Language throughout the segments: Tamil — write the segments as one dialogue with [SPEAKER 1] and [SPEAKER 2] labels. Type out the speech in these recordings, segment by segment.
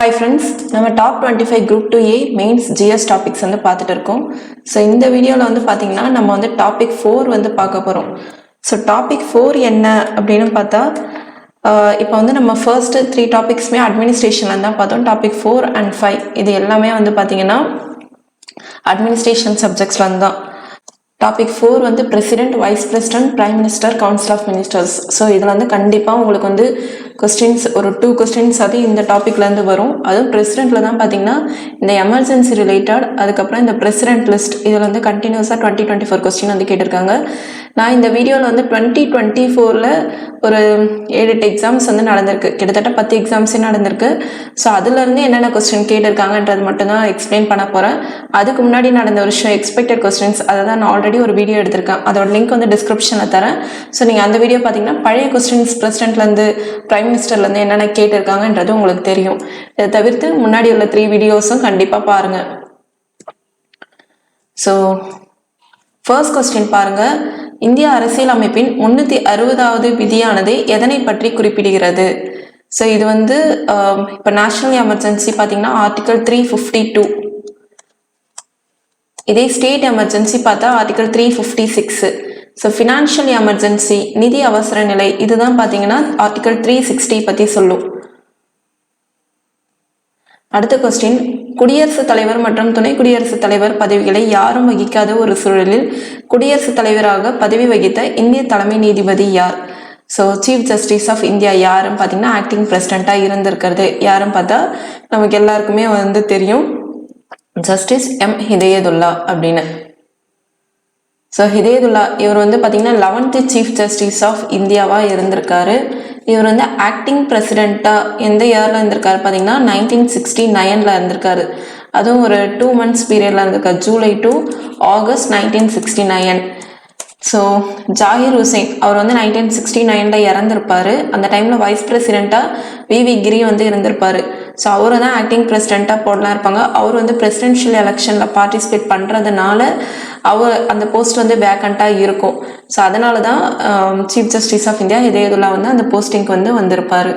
[SPEAKER 1] Hi friends, நம்ம top 25 Group 2A mains GS topics வந்து பார்த்துட்டு இருக்கோம். ஸோ இந்த வீடியோவில் வந்து பார்த்தீங்கன்னா நம்ம வந்து டாபிக் 4 வந்து பார்க்க போகிறோம். ஸோ டாபிக் 4 என்ன அப்படின்னு பார்த்தா இப்போ வந்து நம்ம ஃபர்ஸ்ட் 3 டாபிக்ஸுமே அட்மினிஸ்ட்ரேஷனில் தான் பார்த்தோம். டாபிக் 4 and 5 இது எல்லாமே வந்து பார்த்தீங்கன்னா அட்மினிஸ்ட்ரேஷன் சப்ஜெக்ட்ஸ்ல தான். டாபிக் 4 வந்து president, vice president, prime minister, council of ministers. So இதில் வந்து கண்டிப்பாக உங்களுக்கு வந்து கொஸ்டின்ஸ் ஒரு 2 கொஸ்டின்ஸ் அது இந்த டாப்பிக்லேருந்து வரும். அதுவும் பிரசிடென்ட்டில் தான் பார்த்தீங்கன்னா இந்த எமர்ஜென்சி ரிலேட்டட், அதுக்கப்புறம் இந்த பிரசிடென்ட் லிஸ்ட் இதில் வந்து கண்டினியூஸாக 2024 கொஸ்டின் வந்து கேட்டிருக்காங்க. நான் இந்த வீடியோவில் வந்து 2024 ஒரு 7-8 எக்ஸாம்ஸ் வந்து நடந்திருக்கு, கிட்டத்தட்ட 10 எக்ஸாம்ஸே நடந்திருக்கு. ஸோ அதுலேருந்து என்னென்ன கொஸ்டின் கேட்டிருக்காங்கன்றது மட்டும்தான் எக்ஸ்பிளைன் பண்ண போகிறேன். அதுக்கு முன்னாடி நடந்த வருஷம் எக்ஸ்பெக்டட் கொஸ்டின்ஸ் அதை தான் நான் ஆல்ரெடி ஒரு வீடியோ எடுத்திருக்கேன், அதோட லிங்க் வந்து டிஸ்கிரிப்ஷனில் தரேன். ஸோ நீங்கள் அந்த வீடியோ பார்த்தீங்கன்னா பழைய கொஸ்டின்ஸ் பிரசிடென்ட்லேருந்து பிரைம் மினிஸ்டர்லேருந்து என்னென்ன கேட்டிருக்காங்கன்றது உங்களுக்கு தெரியும். இதை தவிர்த்து முன்னாடி உள்ள 3 வீடியோஸும் கண்டிப்பாக பாருங்கள். ஸோ ஃபர்ஸ்ட் கொஸ்டின் பாருங்க, இந்திய அரசியல் அமைப்பின் 360வது விதியானது எதனை பற்றி குறிப்பிடுகிறது? ஸோ இது வந்து இப்போ நேஷனல் எமர்ஜென்சி பார்த்தீங்கன்னா ஆர்டிகல் 352, இதே ஸ்டேட் எமர்ஜென்சி பார்த்தா ஆர்டிகல் 356. ஸோ ஃபினான்ஷியல் எமர்ஜென்சி நிதி அவசர நிலை இதுதான் பார்த்தீங்கன்னா ஆர்டிகல் 360 பற்றி சொல்லும். அடுத்த கொஸ்டின், குடியரசுத் தலைவர் மற்றும் துணை குடியரசுத் தலைவர் பதவிகளை யாரும் வகிக்காத ஒரு சூழலில் குடியரசுத் தலைவராக பதவி வகித்த இந்திய தலைமை நீதிபதி யார்? So chief justice of India யாருன்னு பார்த்தீங்கன்னா ஆக்டிங் பிரசிடென்ட்டாக இருந்திருக்கிறது யாருன்னு பார்த்தா நமக்கு எல்லாருக்குமே வந்து தெரியும், ஜஸ்டிஸ் எம் ஹிதயதுல்லா அப்படின்னு. ஸோ ஹிதயதுல்லா இவர் வந்து பார்த்தீங்கன்னா 11th சீஃப் ஜஸ்டிஸ் ஆஃப் இந்தியாவாக இருந்திருக்காரு. இவர் வந்து ஆக்டிங் பிரசிடெண்ட்டாக எந்த இயரில் இருந்திருக்காரு பார்த்தீங்கன்னா 1969 இருந்திருக்காரு. அதுவும் ஒரு 2 months பீரியடில் இருந்திருக்காரு, July to August 1969. So Zakir Hussain அவர் வந்து 1969 இறந்திருப்பாரு. அந்த டைமில் வைஸ் பிரசிடெண்ட்டாக விவி கிரி வந்து இருந்திருப்பாரு. ஸோ அவரை தான் ஆக்டிங் பிரசிடெண்ட்டாக போடலாம் இருப்பாங்க. அவர் வந்து பிரசிடென்ஷியல் எலெக்ஷனில் பார்ட்டிசிபேட் பண்ணுறதுனால அவர் அந்த போஸ்ட் வந்து வேக்கண்ட்டாக இருக்கும். ஸோ அதனால தான் chief justice of India Hidayatullah வந்து அந்த போஸ்டிங்க்கு வந்து வந்திருப்பார்.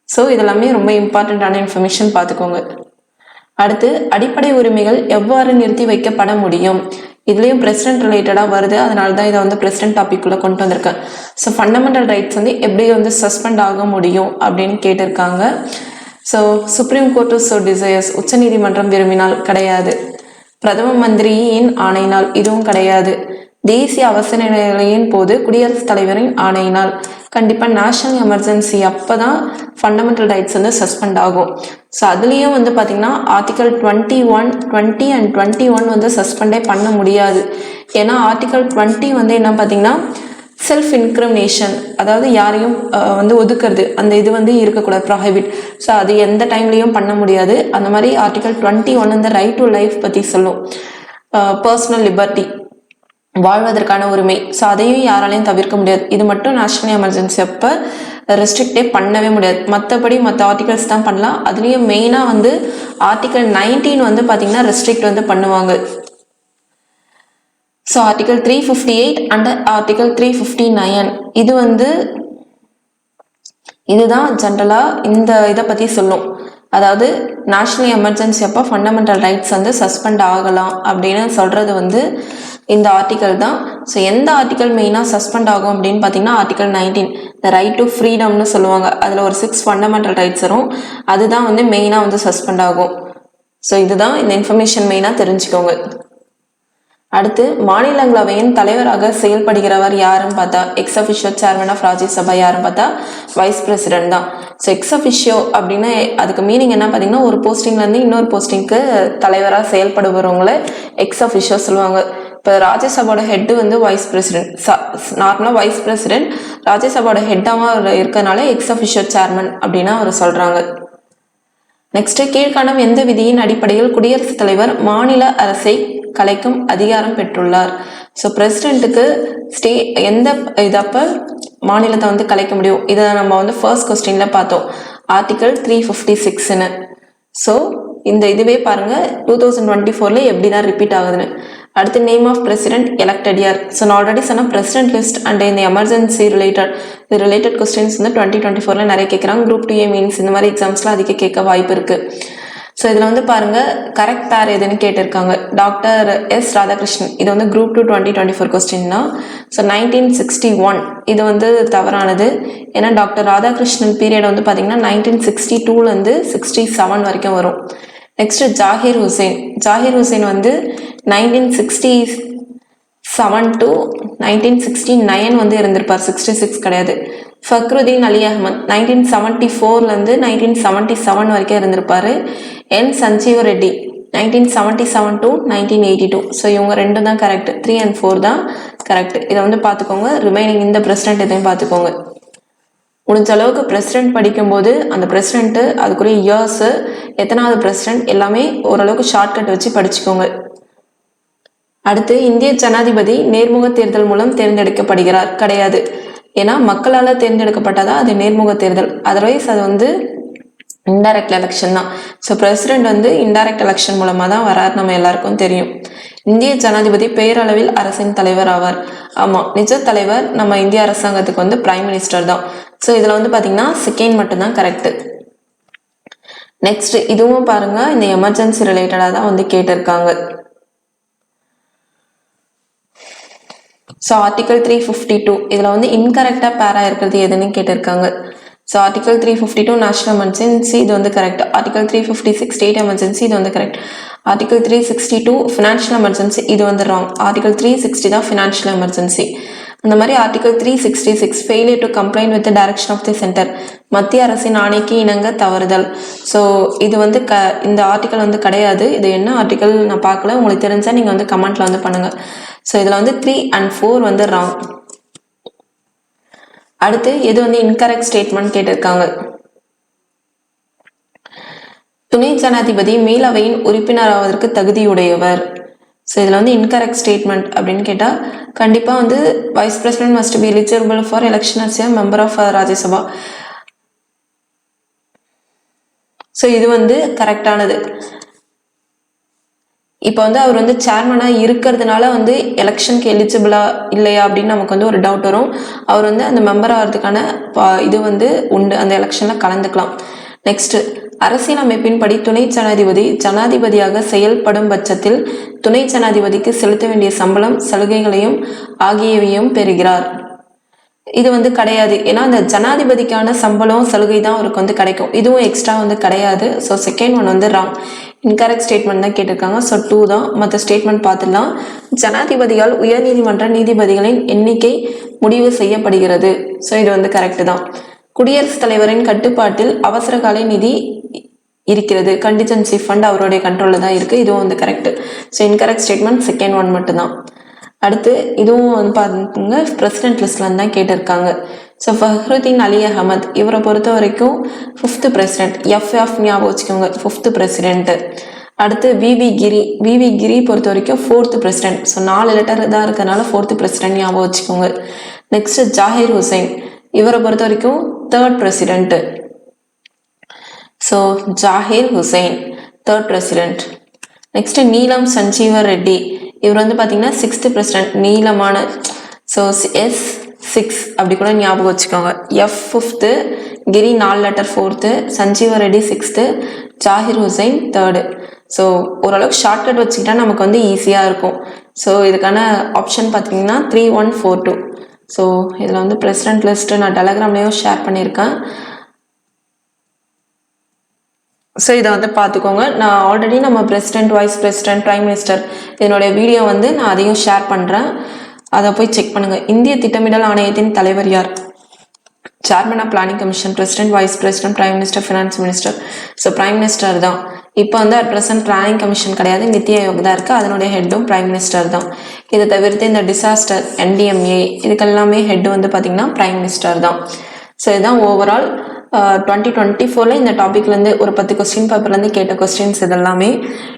[SPEAKER 1] ஸோ இதெல்லாமே ரொம்ப இம்பார்ட்டண்ட்டான இன்ஃபர்மேஷன் பார்த்துக்கோங்க. அடுத்து, அடிப்படை உரிமைகள் எவ்வாறு நிறுத்தி வைக்கப்பட முடியும்? இதுலேயும் பிரசிடென்ட் ரிலேட்டடாக வருது, அதனால தான் இதை வந்து பிரசிடென்ட் டாபிக்குள்ளே கொண்டு வந்திருக்கேன். ஸோ ஃபண்டமெண்டல் ரைட்ஸ் வந்து எப்படி வந்து சஸ்பெண்ட் ஆக முடியும் அப்படின்னு கேட்டிருக்காங்க. So supreme court so desires உச்சநீதிமன்றம் விரும்பினால் கிடையாது, பிரதம மந்திரியின் ஆணையினால் இதுவும் கிடையாது, தேசிய அவசர நிலையின் போது குடியரசுத் தலைவரின் ஆணையினால், கண்டிப்பாக நேஷனல் எமர்ஜென்சி அப்போ தான் ஃபண்டமெண்டல் ரைட்ஸ் வந்து சஸ்பெண்ட் ஆகும். ஸோ அதுலேயும் வந்து பார்த்திங்கன்னா ஆர்டிகல் 21, 20 and 21 வந்து சஸ்பெண்டே பண்ண முடியாது. ஏன்னா ஆர்டிகல் 20 வந்து என்ன பார்த்திங்கன்னா செல்ஃப் இன்க்ரிமினேஷன், அதாவது யாரையும் வந்து ஒதுக்குறது, அந்த இது வந்து இருக்கக்கூடாது, ப்ராஹிபிட். ஸோ அது எந்த டைம்லேயும் பண்ண முடியாது. அந்த மாதிரி ஆர்டிகல் 21 இந்த ரைட் டு லைஃப் பற்றி சொல்லும், பர்சனல் லிபர்ட்டி, வாழ்வதற்கான உரிமை. ஸோ அதையும் யாராலையும் தவிர்க்க முடியாது. இது மட்டும் நேஷனல் எமர்ஜென்சி அப்போ ரெஸ்ட்ரிக்டே பண்ணவே முடியாது. மற்றபடி மற்ற ஆர்டிகல்ஸ் தான் பண்ணலாம். அதுலேயும் மெயினாக வந்து ஆர்டிகல் 19 வந்து பார்த்திங்கன்னா ரெஸ்ட்ரிக்ட் வந்து பண்ணுவாங்க. ஸோ ஆர்டிகல் 358 அண்ட் ஆர்டிகல் 359 இது வந்து இதுதான் ஜென்ரலாக இந்த இதை பற்றி சொல்லும். அதாவது நேஷனல் எமர்ஜென்சி அப்போ ஃபண்டமெண்டல் ரைட்ஸ் வந்து சஸ்பெண்ட் ஆகலாம் அப்படின்னு சொல்கிறது வந்து இந்த ஆர்டிகல் தான். ஸோ எந்த ஆர்டிகல் மெயினாக சஸ்பெண்ட் ஆகும் அப்படின்னு பார்த்தீங்கன்னா ஆர்டிகல் 19 த ரைட் டு ஃப்ரீடம்னு சொல்லுவாங்க. அதில் ஒரு 6 ஃபண்டமெண்டல் ரைட்ஸ் வரும், அதுதான் வந்து மெயினாக வந்து சஸ்பெண்ட் ஆகும். ஸோ இதுதான் இந்த இன்ஃபர்மேஷன் மெயினாக தெரிஞ்சுக்கோங்க. அடுத்து, மாநிலங்களவையின் தலைவராக செயல்படுகிறவர் யாருன்னு பார்த்தா ex officio chairman of Rajya Sabha யாருன்னு பார்த்தா வைஸ் பிரசிடென்ட் தான். ஸோ எக்ஸ் அஃபிஷியோ அப்படின்னா அதுக்கு மீனிங் என்ன பார்த்தீங்கன்னா ஒரு போஸ்டிங்லேருந்து இன்னொரு போஸ்டிங்க்கு தலைவராக செயல்படுபவங்களை எக்ஸ் அஃபிஷியோ சொல்லுவாங்க. இப்போ ராஜ்யசபாவோட ஹெட்டு வந்து வைஸ் பிரசிடென்ட், நார்மலாக வைஸ் பிரசிடென்ட் ராஜ்யசபாவோட ஹெட்டாக இருக்கிறதுனால எக்ஸ் அஃபிஷியோ சேர்மன் அப்படின்னு அவர் சொல்கிறாங்க. நெக்ஸ்ட், கீழ்காணும் எந்த விதியின் அடிப்படையில் குடியரசுத் தலைவர் மாநில அரசை கலைக்கும் அதிகாரம் பெற்றுள்ளார்? ஸோ பிரசிடென்ட்டுக்கு எந்த இதப்போ மாநிலத்தை வந்து கலைக்க முடியும்? இதை நம்ம வந்து ஃபர்ஸ்ட் கொஸ்டின்ல பார்த்தோம், ஆர்டிகல் 356ன்னு. ஸோ இந்த இதுவே பாருங்க 2024 எப்படி தான் ரிப்பீட் ஆகுதுன்னு. அடுத்து name of president elected year. So நான் ஆல்ரெடி சொன்ன பிரசிடென்ட் லிஸ்ட் அண்ட் இந்த எமர்ஜென்சி ரிலேட்டட் கொஸ்டின்ஸ் வந்து 2024 நிறைய கேட்குறாங்க. குரூப் 2A மீன்ஸ் இந்த மாதிரி எக்ஸாம்ஸ்லாம் அதிக கேட்க வாய்ப்பு இருக்குது. ஸோ இதில் வந்து பாருங்கள் கரெக்ட் பேர் எதுன்னு கேட்டிருக்காங்க. டாக்டர் எஸ் ராதாகிருஷ்ணன், இது வந்து குரூப் 2 2024 கொஸ்டின் தான். ஸோ 1961 இது வந்து தவறானது. ஏன்னா டாக்டர் ராதாகிருஷ்ணன் பீரியட் வந்து பார்த்தீங்கன்னா 1962லேருந்து 67 வரைக்கும் வரும். நெக்ஸ்ட் ஜாகிர் ஹுசைன் வந்து 1967 to 1969 வந்து இருந்திருப்பார், 66 கிடையாது. ஃபக்ருதீன் அலி அஹமத் 1974லேருந்து 1977 வரைக்கும் இருந்திருப்பாரு. என் சஞ்சீவ ரெட்டி 1977 to 1982. ஸோ இவங்க 2 தான் கரெக்ட், 3 and 4 தான் கரெக்ட். இதை வந்து பார்த்துக்கோங்க. ரிமைனிங் இந்த பிரசிடென்ட் இதையும் பார்த்துக்கோங்க. முடிஞ்ச அளவுக்கு பிரசிடென்ட் படிக்கும்போது அந்த பிரசிடென்ட்டு அதுக்குரிய இயர்ஸு எத்தனாவது பிரசிடென்ட் எல்லாமே ஓரளவுக்கு ஷார்ட்கட் வச்சு படிச்சுக்கோங்க. அடுத்து இந்திய ஜனாதிபதி நேர்முக தேர்தல் மூலம் தேர்ந்தெடுக்கப்படுகிறார் கிடையாது. ஏன்னா மக்களால் தேர்ந்தெடுக்கப்பட்டதா அது நேர்முக தேர்தல். அதர்வைஸ் அது வந்து இன்டைரக்ட் எலெக்ஷன் தான். ஸோ பிரசிடென்ட் வந்து இன்டைரக்ட் எலெக்ஷன் மூலமாக தான் வரார், நம்ம எல்லாருக்கும் தெரியும். இந்திய ஜனாதிபதி பேரளவில் அரசின் தலைவர் ஆவார். ஆமாம், நிஜ தலைவர் நம்ம இந்திய அரசாங்கத்துக்கு வந்து பிரைம் மினிஸ்டர் தான். ஸோ இதில் வந்து பார்த்தீங்கன்னா செகண்ட் மட்டும்தான் கரெக்டு. நெக்ஸ்ட் இதுவும் பாருங்க, இந்த எமர்ஜென்சி ரிலேட்டடாக தான் வந்து கேட்டிருக்காங்க. ஸோ ஆர்டிகல் 352 இதில் வந்து இன்கரெக்டாக பேரா இருக்கிறது எதுன்னு கேட்டிருக்காங்க. ஸோ ஆர்டிகல் 352 நேஷனல் எமர்ஜென்சி இது வந்து கரெக்ட். ஆர்டிகல் 356 ஸ்டேட் எமர்ஜென்சி இது வந்து கரெக்ட். ஆர்டிகல் 362 ஃபினான்ஷியல் எமர்ஜென்சி இது வந்து ராங். ஆர்டிகல் 360 தான் ஃபினான்ஷியல் எமர்ஜென்சி. அந்த மாதிரி article 366 failure to complaint with direction of the centre, மத்திய அரசின் ஆணைக்கு இணங்க தவறுதல். ஸோ இது வந்து இந்த ஆர்டிகல் வந்து கிடையாது. இது என்ன ஆர்டிகல் நான் பார்க்கல, உங்களுக்கு தெரிஞ்சால் நீங்கள் வந்து கமெண்ட்ல வந்து பண்ணுங்கள். ஸோ இதில் வந்து 3 and 4 வந்து ராங். அடுத்து எது வந்து இன்கரெக்ட் ஸ்டேட்மெண்ட் கேட்டிருக்காங்க. துணை ஜனாதிபதி மேலவையின் உறுப்பினராவதற்கு தகுதியுடையவர். ஸோ இதில் வந்து இன்கரெக்ட் ஸ்டேட்மெண்ட் அப்படின்னு கேட்டால் கண்டிப்பாக வந்து vice president must be eligible for election as a member of Rajya Sabha. So இது வந்து கரெக்டானது. இப்போ வந்து அவர் வந்து சேர்மனாக இருக்கிறதுனால வந்து எலெக்ஷனுக்கு எலிஜிபிளா இல்லையா அப்படின்னு நமக்கு வந்து ஒரு டவுட் வரும். அவர் வந்து அந்த மெம்பர் ஆகிறதுக்கான இது வந்து உண்டு, அந்த எலெக்ஷனில் கலந்துக்கலாம். நெக்ஸ்ட் அரசியலமைப்பின்படி துணை ஜனாதிபதி ஜனாதிபதியாக செயல்படும் பட்சத்தில் துணை ஜனாதிபதிக்கு செலுத்த வேண்டிய சம்பளம் சலுகைகளையும் ஆகியவையும் பெறுகிறார். இது வந்து கிடையாது. ஏன்னா அந்த ஜனாதிபதிக்கான சம்பளம் சலுகை தான் அவருக்கு வந்து கிடைக்கும், இதுவும் எக்ஸ்ட்ரா வந்து கிடையாது. ஸோ செகண்ட் ஒன் வந்து ராங், இன்கரெக்ட் ஸ்டேட்மெண்ட் தான் கேட்டிருக்காங்க. ஸோ 2 தான். மற்ற ஸ்டேட்மெண்ட் பார்த்துடலாம். ஜனாதிபதியால் உயர்நீதிமன்ற நீதிபதிகளின் எண்ணிக்கை முடிவு செய்யப்படுகிறது. ஸோ இது வந்து கரெக்டு தான். குடியரசுத் தலைவரின் கட்டுப்பாட்டில் அவசரகால நிதி இருக்கிறது, கண்டிஜென்சி ஃபண்ட் அவருடைய கண்ட்ரோலில் தான் இருக்குது. இதுவும் வந்து correct. So incorrect statement second one மட்டும்தான். அடுத்து இதுவும் வந்து பார்த்துங்க, பிரசிடென்ட் லிஸ்ட்ல தான் கேட்டிருக்காங்க. ஸோ ஃபக்ருதீன் அலி அஹமத் இவரை பொறுத்த வரைக்கும் 5th பிரசிடென்ட், FF ஞாபகம் வச்சுக்கோங்க, 5th பிரசிடென்ட். அடுத்து விவி கிரி பொறுத்த வரைக்கும் 4th பிரசிடென்ட். ஸோ 4 லெட்டர் தான் இருக்கிறதுனால 4th பிரசிடென்ட் ஞாபகம் வச்சுக்கோங்க. நெக்ஸ்ட் ஜாகிர் ஹுசைன் இவரை பொறுத்த வரைக்கும் 3rd president. So Zakir Hussain 3rd president. Next Neelam Sanjiva Reddy இவர் வந்து பார்த்தீங்கன்னா 6th பிரசிடென்ட், நீளமான. ஸோ S6 அப்படி கூட ஞாபகம் வச்சுக்கோங்க. F 5th, Giri 4 letter 4th, Sanjiva Reddy 6th, Zakir Hussain 3rd. So ஓரளவுக்கு ஷார்ட்கட் வச்சுக்கிட்டா நமக்கு வந்து ஈஸியாக இருக்கும். ஸோ இதுக்கான ஆப்ஷன் பார்த்தீங்கன்னா 3142. ஸோ இதில் வந்து பிரசிடென்ட் லிஸ்ட்டு நான் டெலகிராம்லேயும் ஷேர் பண்ணியிருக்கேன். ஸோ இதை வந்து பார்த்துக்கோங்க. நான் ஆல்ரெடி நம்ம president, vice president, prime minister இதனுடைய வீடியோ வந்து நான் அதையும் ஷேர் பண்ணுறேன், அதை போய் செக் பண்ணுங்கள். இந்திய திட்டமிடல் ஆணையத்தின் தலைவர் யார்? Chairman of planning commission, president, vice president, prime minister, finance minister. So prime minister தான். இப்போ வந்து அட் ப்ரெசென்ட் பிளானிங் கமிஷன் கிடையாது, நித்தி ஆயோக் தான் இருக்குது, அதனுடைய ஹெட்டும் பிரைம் மினிஸ்டர் தான். இதை தவிர்த்து இந்த டிசாஸ்டர் NDMA இதுக்கெல்லாமே ஹெட் வந்து பார்த்திங்கன்னா பிரைம் மினிஸ்டர் தான். ஸோ இதுதான் ஓவரால் 2024 இந்த டாபிக்லேருந்து ஒரு 10 கொஸ்டின் பேப்பர்லேருந்து கேட்ட கொஸ்டின்ஸ் இதெல்லாமே.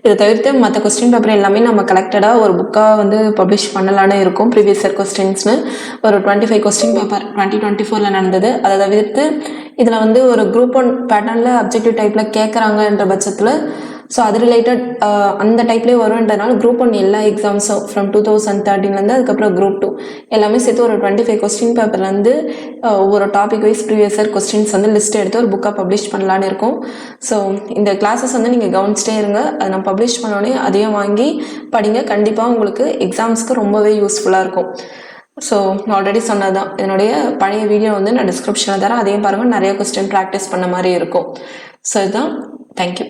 [SPEAKER 1] இதை தவிர்த்து மற்ற கொஸ்டின் பேப்பர் எல்லாமே நம்ம கலெக்டடாக ஒரு புக்காக வந்து பப்ளிஷ் பண்ணலான்னு இருக்கும். ப்ரீவியஸ் இயர் கொஸ்டின்ஸ்னு ஒரு 25 கொஸ்டின் பேப்பர் 2024 நடந்தது. அதை தவிர்த்து இதில் வந்து ஒரு குரூப் 1 பேட்டர்னில் அப்ஜெக்டிவ் டைப்பில் கேட்குறாங்கன்ற பட்சத்தில் ஸோ அது ரிலேட்டட் அந்த டைப்லேயே வரும்ன்றதுனால குரூப் 1 எல்லா எக்ஸாம்ஸும் ஃப்ரம் 2013 அதுக்கப்புறம் குரூப் 2 எல்லாமே சேர்த்து ஒரு 25 கொஸ்டின் பேப்பர்லேருந்து ஒவ்வொரு topic wise previous year questions வந்து லிஸ்ட் எடுத்து ஒரு புக்காக பப்ளிஷ் பண்ணலான்னு இருக்கும். ஸோ இந்த கிளாஸஸ் வந்து நீங்கள் கவனிச்சிட்டே இருங்க. அதை நான் பப்ளிஷ் பண்ணோடனே அதையும் வாங்கி படிங்க. கண்டிப்பாக உங்களுக்கு எக்ஸாம்ஸ்க்கு ரொம்பவே யூஸ்ஃபுல்லாக இருக்கும். ஸோ நான் ஆல்ரெடி சொன்னதான், என்னுடைய பழைய வீடியோ வந்து நான் டிஸ்கிரிப்ஷனில் தரேன், அதையும் பாருங்கள். நிறைய கொஸ்டின் ப்ராக்டிஸ் பண்ண மாதிரி இருக்கும். ஸோ இதுதான். தேங்க்யூ.